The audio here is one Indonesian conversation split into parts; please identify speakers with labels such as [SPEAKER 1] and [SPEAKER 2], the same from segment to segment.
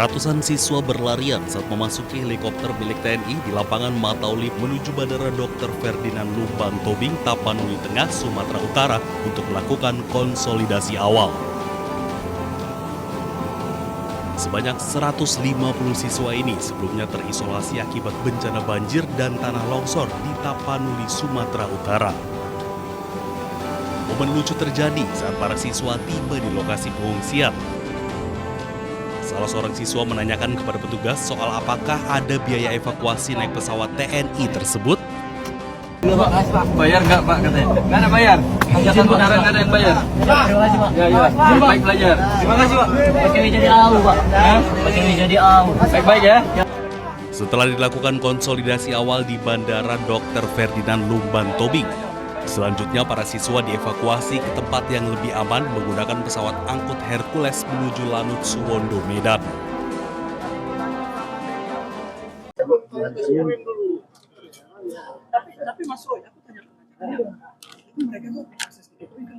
[SPEAKER 1] Ratusan siswa berlarian saat memasuki helikopter milik TNI di lapangan Matauli menuju Bandara Dr. Ferdinand Lumban Tobing, Tapanuli Tengah, Sumatera Utara untuk melakukan konsolidasi awal. Sebanyak 150 siswa ini sebelumnya terisolasi akibat bencana banjir dan tanah longsor di Tapanuli, Sumatera Utara. Momen lucu terjadi saat para siswa tiba di lokasi pengungsian. Salah seorang siswa menanyakan kepada petugas soal apakah ada biaya evakuasi naik pesawat TNI tersebut.
[SPEAKER 2] Bayar nggak Pak katanya? Nggak ada bayar. Izin benaran nggak ada yang bayar.
[SPEAKER 3] Terima kasih Pak.
[SPEAKER 2] Ya. Baik belajar. Terima kasih Pak.
[SPEAKER 3] Pakai jadi AU Pak. Pakai jadi AU.
[SPEAKER 2] Baik ya.
[SPEAKER 1] Setelah dilakukan konsolidasi awal di Bandara Dr. Ferdinand Lumban Tobing, selanjutnya para siswa dievakuasi ke tempat yang lebih aman menggunakan pesawat angkut Hercules menuju Lanut Suwondo, Medan.
[SPEAKER 4] Tapi Mas Roy, aku tanya itu mereka tuh akses ke Jokowi kan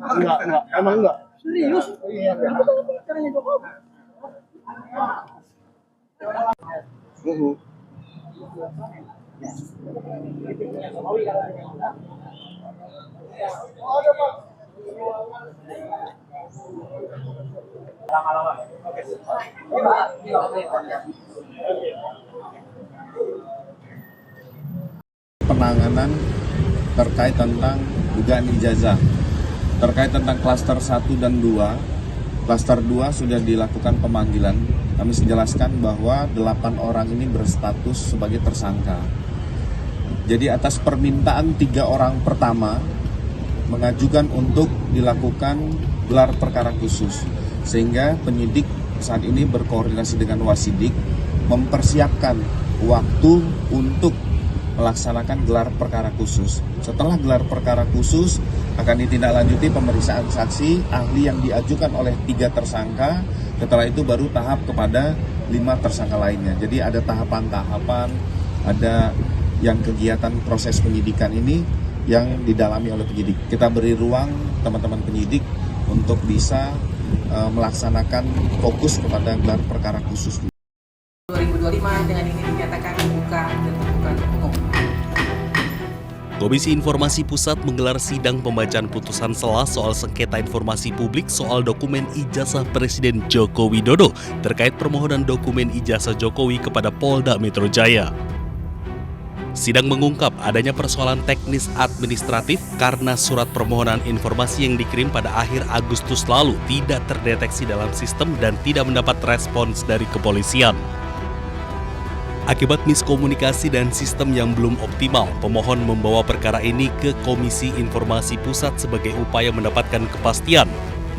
[SPEAKER 3] Enggak. Emang enggak.
[SPEAKER 4] serius?
[SPEAKER 3] Iya.
[SPEAKER 4] Aku tahu caranya Jokowi.
[SPEAKER 5] Penanganan terkait tentang dugaan ijazah. Terkait tentang klaster 1 dan 2, klaster 2 sudah dilakukan pemanggilan. Kami menjelaskan bahwa 8 orang ini berstatus sebagai tersangka. Jadi atas permintaan 3 orang pertama mengajukan untuk dilakukan gelar perkara khusus. Sehingga penyidik saat ini berkoordinasi dengan Wasidik mempersiapkan waktu untuk melaksanakan gelar perkara khusus. Setelah gelar perkara khusus akan ditindaklanjuti pemeriksaan saksi ahli yang diajukan oleh 3 tersangka. Setelah itu baru tahap kepada 5 tersangka lainnya. Jadi ada tahapan-tahapan, ada yang kegiatan proses penyidikan ini yang didalami oleh penyidik. Kita beri ruang teman-teman penyidik untuk bisa melaksanakan fokus kepada gelar perkara khusus.
[SPEAKER 6] 2025 dengan ini dinyatakan dibuka dan terbuka untuk umum.
[SPEAKER 1] Komisi Informasi Pusat menggelar sidang pembacaan putusan sela soal sengketa informasi publik soal dokumen ijazah Presiden Joko Widodo terkait permohonan dokumen ijazah Jokowi kepada Polda Metro Jaya. Sidang mengungkap adanya persoalan teknis administratif karena surat permohonan informasi yang dikirim pada akhir Agustus lalu tidak terdeteksi dalam sistem dan tidak mendapat respons dari kepolisian. Akibat miskomunikasi dan sistem yang belum optimal, pemohon membawa perkara ini ke Komisi Informasi Pusat sebagai upaya mendapatkan kepastian.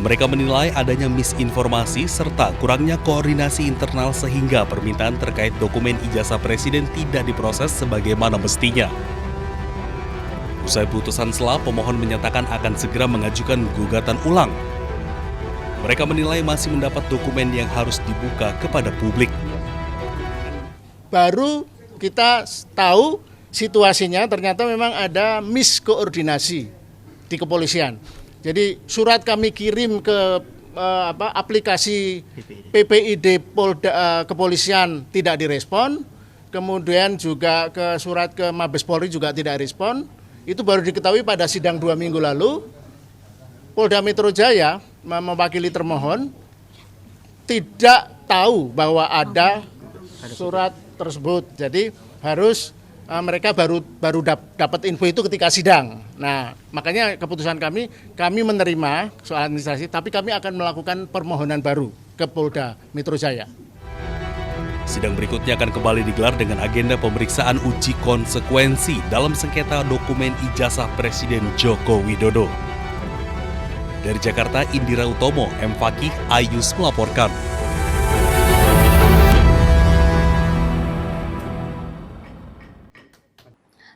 [SPEAKER 1] Mereka menilai adanya misinformasi serta kurangnya koordinasi internal sehingga permintaan terkait dokumen ijazah Presiden tidak diproses sebagaimana mestinya. Usai putusan sela, pemohon menyatakan akan segera mengajukan gugatan ulang. Mereka menilai masih mendapat dokumen yang harus dibuka kepada publik.
[SPEAKER 7] Baru kita tahu situasinya ternyata memang ada miskoordinasi di kepolisian. Jadi surat kami kirim ke aplikasi PPID Polda kepolisian tidak direspon, kemudian juga ke surat ke Mabes Polri juga tidak respon. Itu baru diketahui pada sidang 2 minggu lalu. Polda Metro Jaya mewakili termohon tidak tahu bahwa ada surat tersebut. Jadi harus mereka baru dapat info itu ketika sidang. Nah, makanya keputusan kami menerima soal administrasi, tapi kami akan melakukan permohonan baru ke Polda Metro Jaya.
[SPEAKER 1] Sidang berikutnya akan kembali digelar dengan agenda pemeriksaan uji konsekuensi dalam sengketa dokumen ijazah Presiden Joko Widodo. Dari Jakarta, Indira Utomo, M. Fakih, Ayus melaporkan.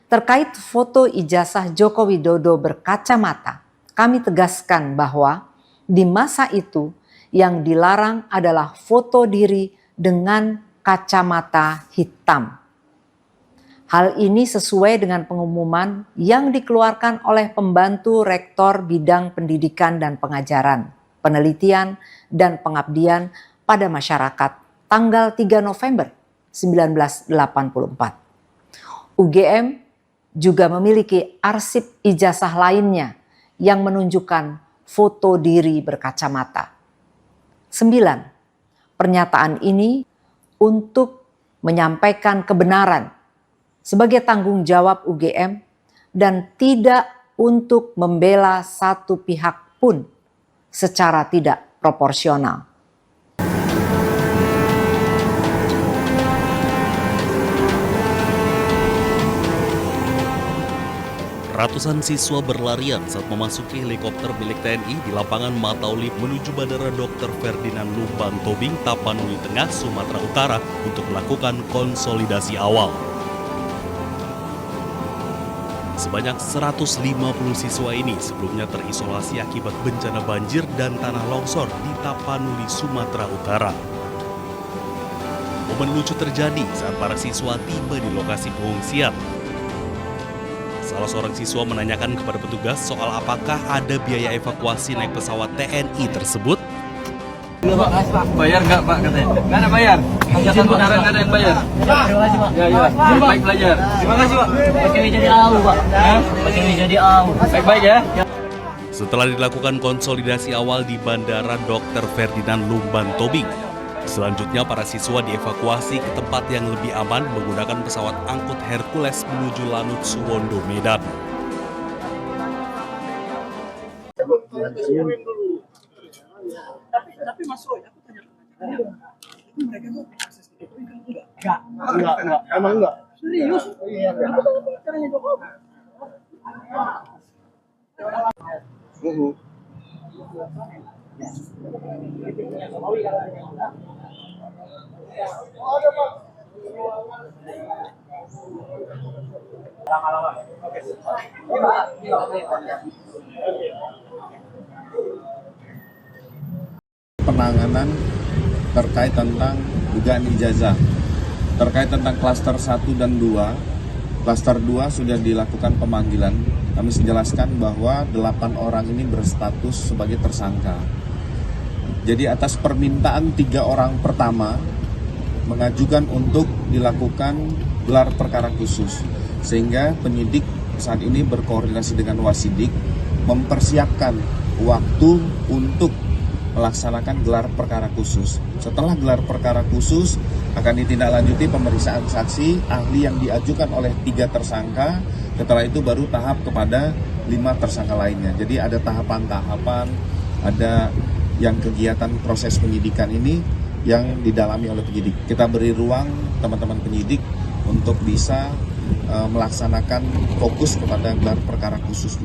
[SPEAKER 8] Terkait foto ijazah Joko Widodo berkacamata, kami tegaskan bahwa di masa itu yang dilarang adalah foto diri dengan kacamata hitam. Hal ini sesuai dengan pengumuman yang dikeluarkan oleh pembantu rektor bidang pendidikan dan pengajaran, penelitian dan pengabdian pada masyarakat tanggal 3 November 1984. UGM juga memiliki arsip ijazah lainnya yang menunjukkan foto diri berkacamata. 9. Pernyataan ini untuk menyampaikan kebenaran sebagai tanggung jawab UGM dan tidak untuk membela satu pihak pun secara tidak proporsional.
[SPEAKER 1] Ratusan siswa berlarian saat memasuki helikopter milik TNI di lapangan Matauli menuju Bandara Dr. Ferdinand Lumban Tobing, Tapanuli Tengah, Sumatera Utara untuk melakukan konsolidasi awal. Sebanyak 150 siswa ini sebelumnya terisolasi akibat bencana banjir dan tanah longsor di Tapanuli, Sumatera Utara. Momen lucu terjadi saat para siswa tiba di lokasi pengungsian. Salah seorang siswa menanyakan kepada petugas soal apakah ada biaya evakuasi naik pesawat TNI tersebut.
[SPEAKER 2] Bayar nggak pak katanya? Nggak ada bayar. Izin kebenaran nggak ada yang bayar.
[SPEAKER 3] Terima kasih pak.
[SPEAKER 2] Ya, baik belajar. Terima kasih pak.
[SPEAKER 3] Pakai jadi AU pak. Pakai jadi AU.
[SPEAKER 2] Baik-baik ya.
[SPEAKER 1] Setelah dilakukan konsolidasi awal di Bandara Dr. Ferdinand Lumban Tobing, selanjutnya para siswa dievakuasi ke tempat yang lebih aman menggunakan pesawat angkut Hercules menuju Lanut Suwondo, Medan.
[SPEAKER 4] Tapi Mas Roy, aku tanya itu mereka tuh akses ke Jokowi kan
[SPEAKER 3] Enggak. Emang enggak.
[SPEAKER 4] serius?
[SPEAKER 3] Iya.
[SPEAKER 4] Aku tahu caranya Jokowi.
[SPEAKER 5] Penanganan terkait tentang dugaan ijazah. Terkait tentang klaster 1 dan 2, klaster 2 sudah dilakukan pemanggilan. Kami menjelaskan bahwa 8 orang ini berstatus sebagai tersangka. Jadi atas permintaan 3 orang pertama mengajukan untuk dilakukan gelar perkara khusus. Sehingga penyidik saat ini berkoordinasi dengan Wasidik mempersiapkan waktu untuk melaksanakan gelar perkara khusus. Setelah gelar perkara khusus akan ditindaklanjuti pemeriksaan saksi ahli yang diajukan oleh 3 tersangka. Setelah itu baru tahap kepada 5 tersangka lainnya. Jadi ada tahapan-tahapan, ada yang kegiatan proses penyidikan ini yang didalami oleh penyidik. Kita beri ruang teman-teman penyidik untuk bisa melaksanakan fokus kepada gelar perkara khusus.